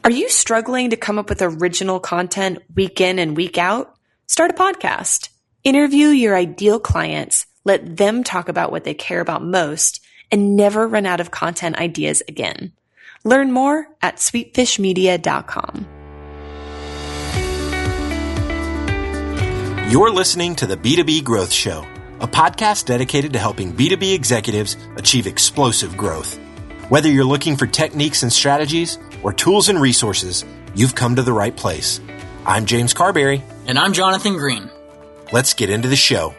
Are you struggling to come up with original content week in and week out? Start a podcast. Interview your ideal clients, let them talk about what they care about most, and never run out of content ideas again. Learn more at sweetfishmedia.com. You're listening to the B2B Growth Show, a podcast dedicated to helping B2B executives achieve explosive growth. Whether you're looking for techniques and strategies or tools and resources, you've come to the right place. I'm James Carberry. And I'm Jonathan Green. Let's get into the show.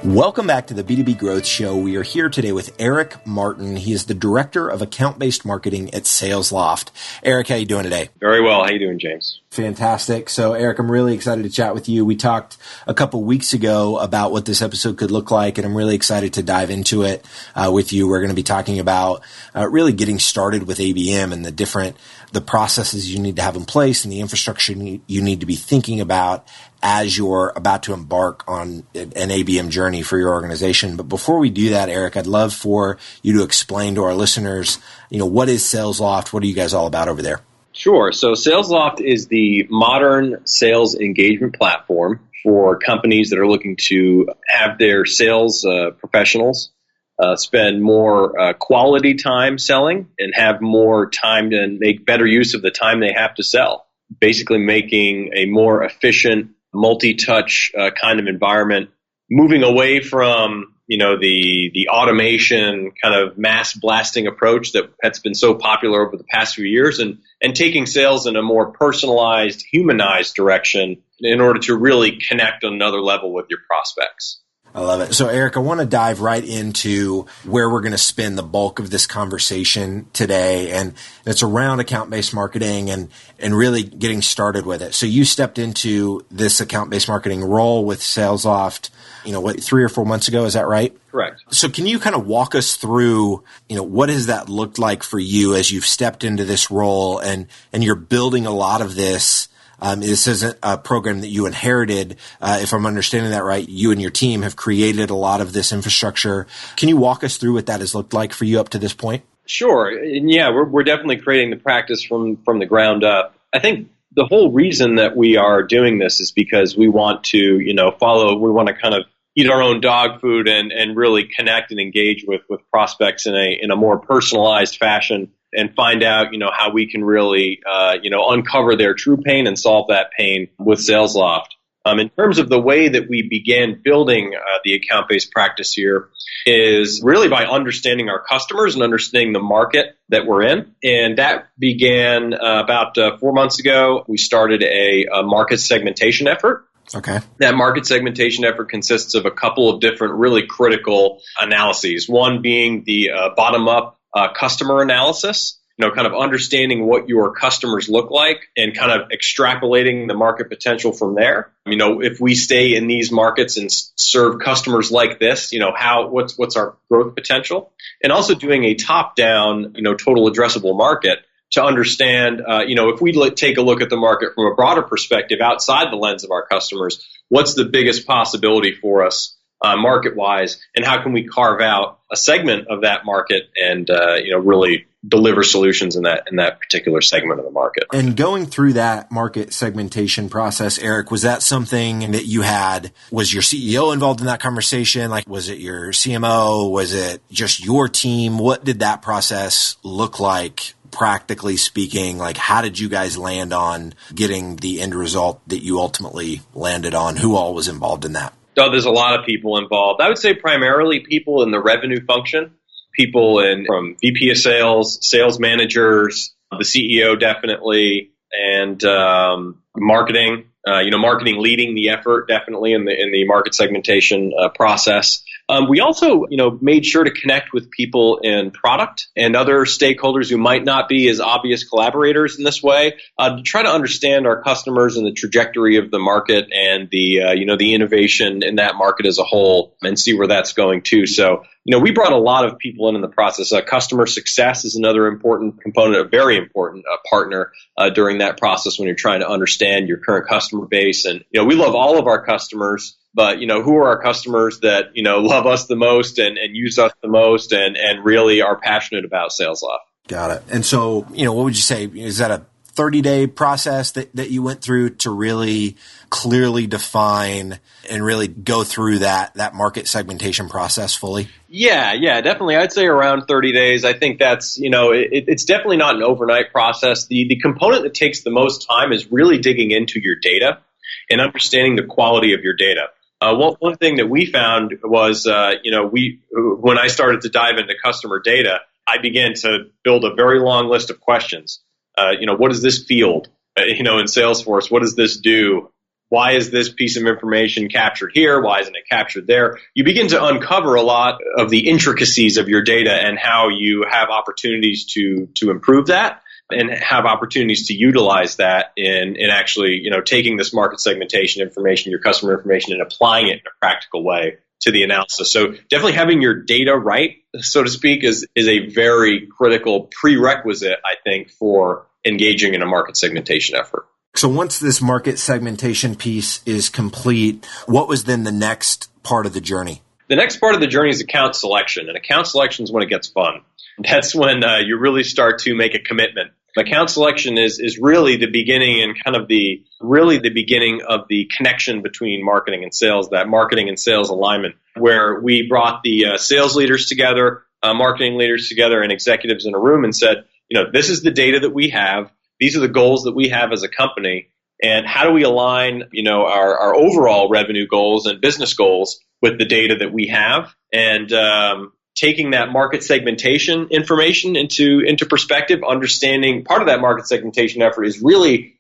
Welcome back to the B2B Growth Show. We are here today with Eric Martin. He is the Director of AccountBased Marketing at SalesLoft. Eric, how you doing today? Very well. How you doing, James? Fantastic. So, Eric, I'm really excited to chat with you. We talked a couple weeks ago about what this episode could look like, and I'm really excited to dive into it with you. We're going to be talking about really getting started with ABM and the processes you need to have in place and the infrastructure you need to be thinking about as you're about to embark on an ABM journey for your organization. But before we do that, Eric, I'd love for you to explain to our listeners, what is SalesLoft? What are you guys all about over there? Sure. So SalesLoft is the modern sales engagement platform for companies that are looking to have their sales professionals spend more quality time selling and have more time to make better use of the time they have to sell, basically making a more efficient, multi-touch kind of environment, moving away from the automation kind of mass blasting approach that's been so popular over the past few years, and taking sales in a more personalized, humanized direction in order to really connect on another level with your prospects. I love it. So, Eric, I want to dive right into where we're going to spend the bulk of this conversation today, and it's around account-based marketing and really getting started with it. So you stepped into this account-based marketing role with SalesLoft, 3 or 4 months ago, is that right? Correct. So can you kind of walk us through, what has that looked like for you as you've stepped into this role and you're building a lot of this? This isn't a program that you inherited. If I'm understanding that right, you and your team have created a lot of this infrastructure. Can you walk us through what that has looked like for you up to this point? Sure. And yeah, we're definitely creating the practice from the ground up. I think the whole reason that we are doing this is because we want to, we want to kind of eat our own dog food and really connect and engage with prospects in a more personalized fashion, and find out, how we can really, uncover their true pain and solve that pain with SalesLoft. In terms of the way that we began building the account-based practice here is really by understanding our customers and understanding the market that we're in. And that began about 4 months ago. We started a market segmentation effort. Okay. That market segmentation effort consists of a couple of different really critical analyses. One being the bottom-up customer analysis, kind of understanding what your customers look like and kind of extrapolating the market potential from there. If we stay in these markets and serve customers like this, what's our growth potential? And also doing a top-down, total addressable market to understand, if we take a look at the market from a broader perspective outside the lens of our customers, what's the biggest possibility for us market-wise, and how can we carve out a segment of that market and really deliver solutions in that particular segment of the market. And going through that market segmentation process, Eric, was that something that you had? Was your CEO involved in that conversation? Like, was it your CMO? Was it just your team? What did that process look like? Practically speaking, like, how did you guys land on getting the end result that you ultimately landed on? Who all was involved in that? So there's a lot of people involved. I would say primarily people in the revenue function, people from VP of sales, sales managers, the CEO definitely, and marketing. Marketing leading the effort definitely in the market segmentation process. We also, made sure to connect with people in product and other stakeholders who might not be as obvious collaborators in this way, to try to understand our customers and the trajectory of the market and the innovation in that market as a whole, and see where that's going too. So, we brought a lot of people in the process. Customer success is another important component, a very important partner during that process when you're trying to understand your current customer base. And, we love all of our customers, but, who are our customers that, love us the most and use us the most and really are passionate about SalesLoft? Got it. And so, what would you say? Is that a 30-day process that you went through to really clearly define and really go through that market segmentation process fully? Yeah, definitely. I'd say around 30 days. I think that's, it's definitely not an overnight process. The component that takes the most time is really digging into your data and understanding the quality of your data. One thing that we found was, when I started to dive into customer data, I began to build a very long list of questions. What is this field? In Salesforce, what does this do? Why is this piece of information captured here? Why isn't it captured there? You begin to uncover a lot of the intricacies of your data and how you have opportunities to improve that and have opportunities to utilize that in actually, taking this market segmentation information, your customer information, and applying it in a practical way to the analysis. So definitely having your data right, so to speak, is a very critical prerequisite, I think, for engaging in a market segmentation effort. So once this market segmentation piece is complete, what was then the next part of the journey? The next part of the journey is account selection, and account selection is when it gets fun. That's when you really start to make a commitment. Account selection is really the beginning and kind of the beginning of the connection between marketing and sales, that marketing and sales alignment, where we brought the sales leaders together, marketing leaders together, and executives in a room and said, this is the data that we have. These are the goals that we have as a company. And how do we align, our overall revenue goals and business goals with the data that we have? And taking that market segmentation information into perspective, understanding part of that market segmentation effort is really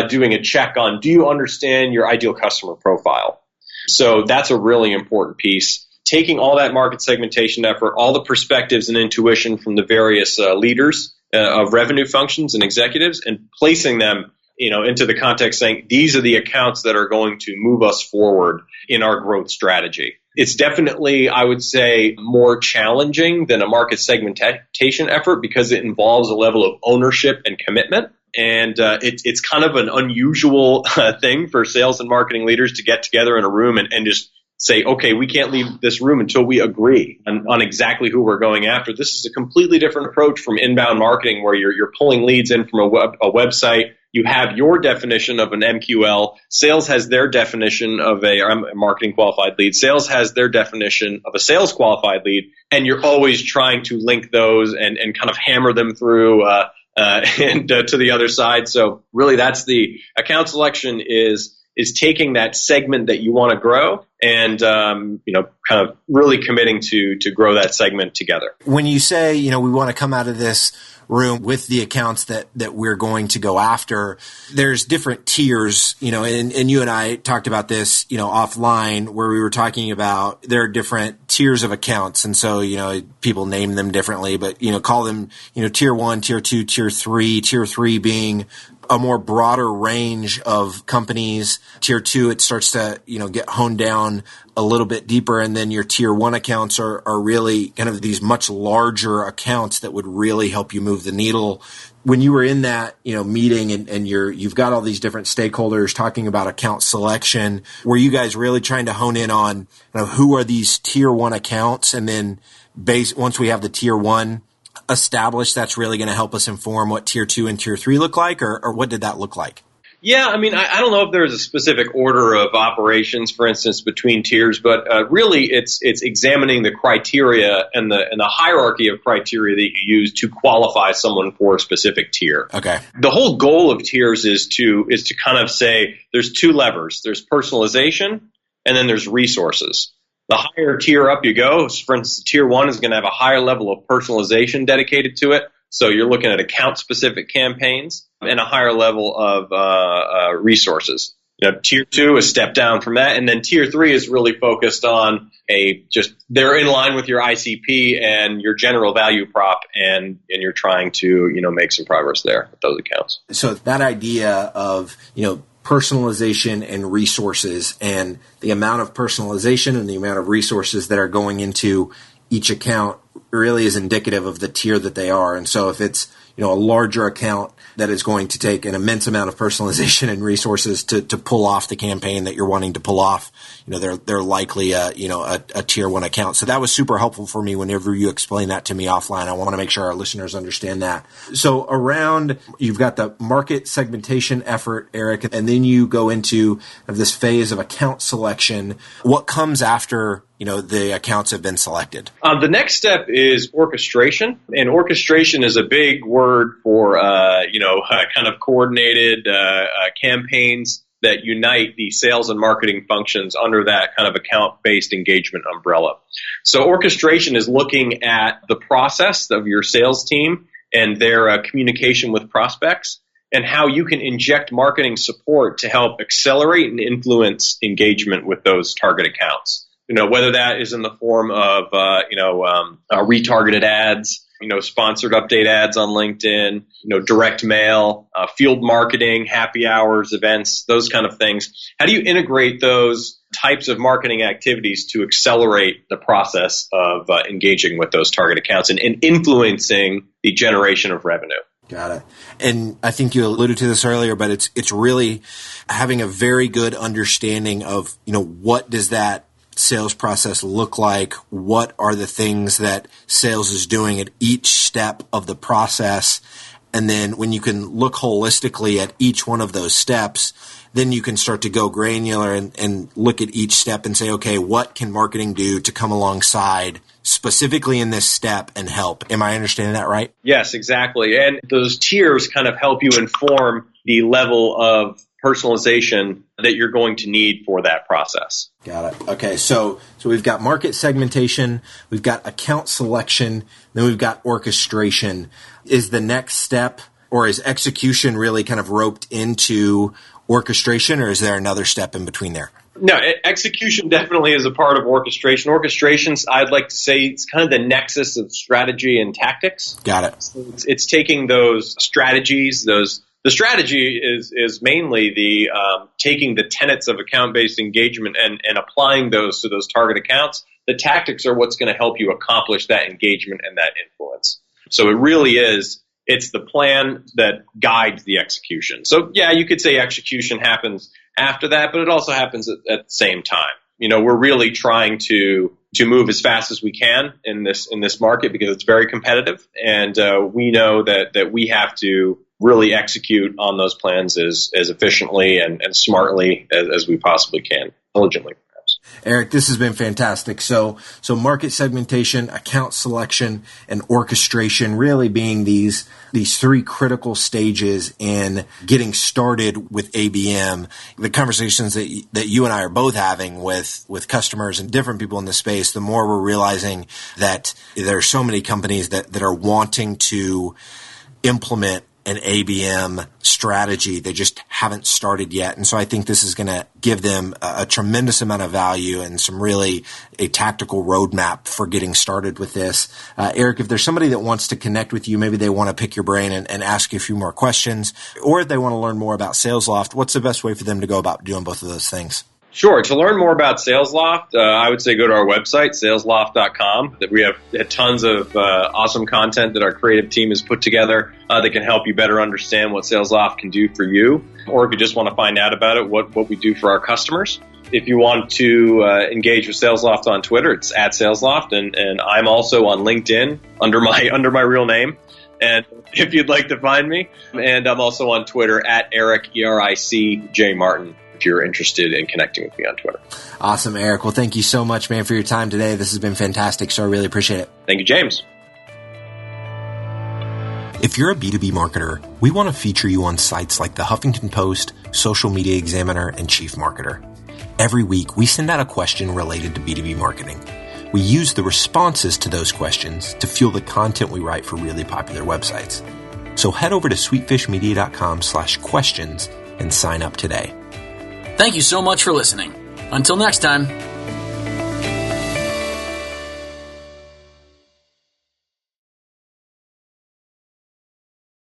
doing a check on, do you understand your ideal customer profile? So that's a really important piece. Taking all that market segmentation effort, all the perspectives and intuition from the various leaders of revenue functions and executives, and placing them into the context saying, these are the accounts that are going to move us forward in our growth strategy. It's definitely, I would say, more challenging than a market segmentation effort because it involves a level of ownership and commitment. And it's kind of an unusual thing for sales and marketing leaders to get together in a room and just say, okay, we can't leave this room until we agree on exactly who we're going after. This is a completely different approach from inbound marketing where you're pulling leads in from a website. You have your definition of an MQL. Sales has their definition of a marketing qualified lead. Sales has their definition of a sales qualified lead. And you're always trying to link those and kind of hammer them through and to the other side. So really that's the account selection is taking that segment that you want to grow and, kind of really committing to grow that segment together. When you say, we want to come out of this room with the accounts that we're going to go after, there's different tiers, and you and I talked about this, offline where we were talking about there are different tiers of accounts. And so, people name them differently, but, call them, tier 1, tier 2, tier 3 being a more broader range of companies. Tier 2, it starts to, get honed down a little bit deeper. And then your tier 1 accounts are really kind of these much larger accounts that would really help you move the needle. When you were in that, meeting and you've got all these different stakeholders talking about account selection, were you guys really trying to hone in on who are these tier 1 accounts? And then once we have the tier 1 established, that's really going to help us inform what tier 2 and tier 3 look like, or what did that look like? Yeah, I mean, I don't know if there's a specific order of operations, for instance, between tiers, but really it's examining the criteria and the hierarchy of criteria that you use to qualify someone for a specific tier. Okay. The whole goal of tiers is to kind of say there's two levers. There's personalization and then there's resources. The higher tier up you go, for instance, tier 1 is going to have a higher level of personalization dedicated to it. So you're looking at account-specific campaigns and a higher level of resources. Tier 2 is step down from that, and then tier 3 is really focused on they're in line with your ICP and your general value prop, and you're trying to make some progress there with those accounts. So that idea of personalization and resources, and the amount of personalization and the amount of resources that are going into each account really is indicative of the tier that they are. And so if it's, a larger account that is going to take an immense amount of personalization and resources to pull off the campaign that you're wanting to pull off. They're likely a tier 1 account. So that was super helpful for me whenever you explain that to me offline. I want to make sure our listeners understand that. So you've got the market segmentation effort, Eric, and then you go into this phase of account selection. What comes after the accounts have been selected? The next step is orchestration, and orchestration is a big word for kind of coordinated campaigns that unite the sales and marketing functions under that kind of account-based engagement umbrella. So orchestration is looking at the process of your sales team and their communication with prospects, and how you can inject marketing support to help accelerate and influence engagement with those target accounts. Whether that is in the form of, retargeted ads, sponsored update ads on LinkedIn, direct mail, field marketing, happy hours, events, those kind of things. How do you integrate those types of marketing activities to accelerate the process of engaging with those target accounts and influencing the generation of revenue? Got it. And I think you alluded to this earlier, but it's really having a very good understanding of, what does that sales process look like? What are the things that sales is doing at each step of the process? And then when you can look holistically at each one of those steps, then you can start to go granular and look at each step and say, okay, what can marketing do to come alongside specifically in this step and help? Am I understanding that right? Yes, exactly. And those tiers kind of help you inform the level of personalization that you're going to need for that process. Got it. Okay, so we've got market segmentation, we've got account selection, then we've got orchestration. Is the next step, or is execution really kind of roped into orchestration, or is there another step in between there? No, execution definitely is a part of orchestration. Orchestrations, I'd like to say, it's kind of the nexus of strategy and tactics. Got it. So it's taking those strategies, the strategy is mainly the taking the tenets of account-based engagement and applying those to those target accounts. The tactics are what's going to help you accomplish that engagement and that influence. So it really is, it's the plan that guides the execution. So yeah, you could say execution happens after that, but it also happens at the same time. We're really trying to move as fast as we can in this market because it's very competitive, and we know that we have to really execute on those plans as efficiently and smartly as we possibly can, intelligently perhaps. Eric, this has been fantastic. So market segmentation, account selection, and orchestration really being these three critical stages in getting started with ABM. The conversations that you and I are both having with customers and different people in the space, the more we're realizing that there are so many companies that are wanting to implement an ABM strategy. They just haven't started yet. And so I think this is going to give them a tremendous amount of value and a tactical roadmap for getting started with this. Eric, if there's somebody that wants to connect with you, maybe they want to pick your brain and ask you a few more questions, or if they want to learn more about SalesLoft, what's the best way for them to go about doing both of those things? Sure. To learn more about SalesLoft, I would say go to our website, salesloft.com. We have tons of awesome content that our creative team has put together that can help you better understand what SalesLoft can do for you. Or if you just want to find out about it, what we do for our customers. If you want to engage with SalesLoft on Twitter, it's @SalesLoft, and I'm also on LinkedIn under my real name. And if you'd like to find me, and I'm also on Twitter @Eric ERIC Martin. If you're interested in connecting with me on Twitter. Awesome, Eric. Well, thank you so much, man, for your time today. This has been fantastic, so I really appreciate it. Thank you, James. If you're a B2B marketer, we want to feature you on sites like the Huffington Post, Social Media Examiner, and Chief Marketer. Every week, we send out a question related to B2B marketing. We use the responses to those questions to fuel the content we write for really popular websites. So head over to sweetfishmedia.com/questions and sign up today. Thank you so much for listening. Until next time.